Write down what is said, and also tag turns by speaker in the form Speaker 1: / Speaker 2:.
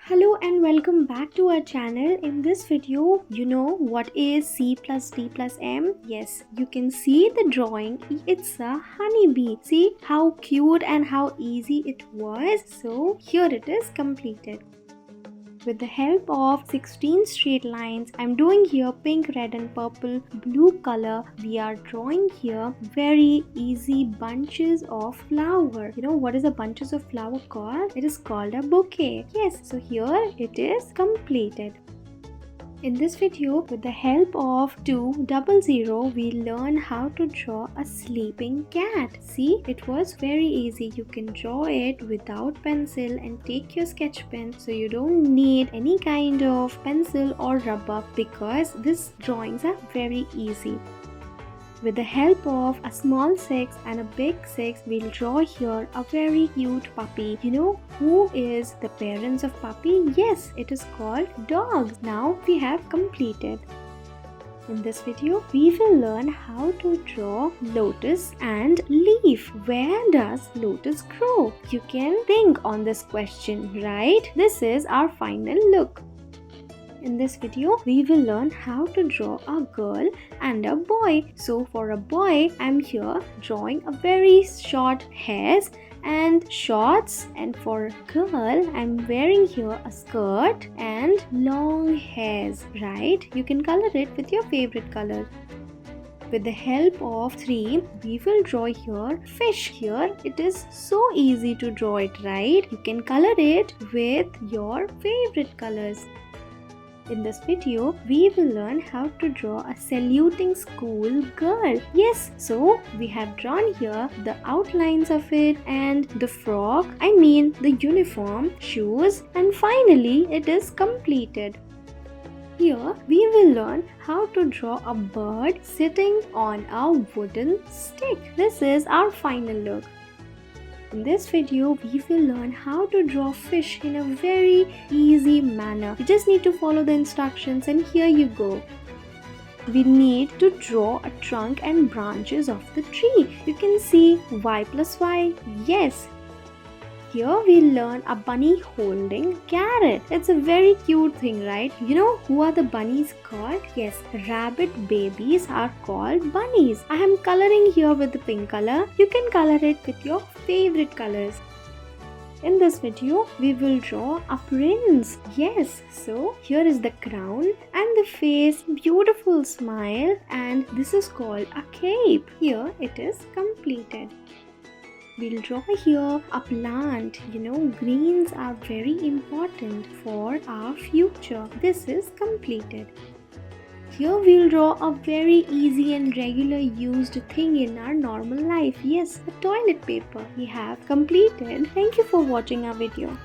Speaker 1: Hello and welcome back to our channel. In this video, you know what is C plus D plus M? Yes, you can see the drawing. It's a honeybee. See how cute and how easy it was. So here it is completed. With the help of 16 straight lines, I'm doing here pink, red and purple, blue color. We are drawing here very easy bunches of flower. You know what is a bunches of flower called? It is called a bouquet. Yes, so here it is completed. In this video, with the help of 200, we learn how to draw a sleeping cat. See, it was very easy. You can draw it without pencil and take your sketch pen. So you don't need any kind of pencil or rubber because these drawings are very easy. With the help of a small 6 and a big 6, we'll draw here a very cute puppy. You know who is the parents of puppy? Yes, it is called dogs. Now we have completed. In this video, we will learn how to draw lotus and leaf. Where does lotus grow? You can think on this question, right? This is our final look. In this video, we will learn how to draw a girl and a boy. So for a boy, I'm here drawing a very short hairs and shorts, and for a girl, I'm wearing here a skirt and long hairs, right? You can color it with your favorite color. With the help of 3, we will draw here fish. Here it is so easy to draw it, right? You can color it with your favorite colors. In this video, we will learn how to draw a saluting school girl. Yes, so we have drawn here the outlines of it and the frock, the uniform, shoes, and finally it is completed. Here we will learn how to draw a bird sitting on a wooden stick. This is our final look. In this video, we will learn how to draw fish in a very easy manner. You just need to follow the instructions and here you go. We need to draw a trunk and branches of the tree. You can see Y plus Y. Yes. Here we learn a bunny holding carrot. It's a very cute thing, right? You know who are the bunnies called? Yes, rabbit babies are called bunnies. I am coloring here with the pink color. You can color it with your favorite colors. In this video, we will draw a prince. Yes, so here is the crown and the face, beautiful smile, and this is called a cape. Here it is completed. We'll draw here a plant. You know, greens are very important for our future. This is completed. Here we'll draw a very easy and regular used thing in our normal life. Yes, the toilet paper. We have completed. Thank you for watching our video.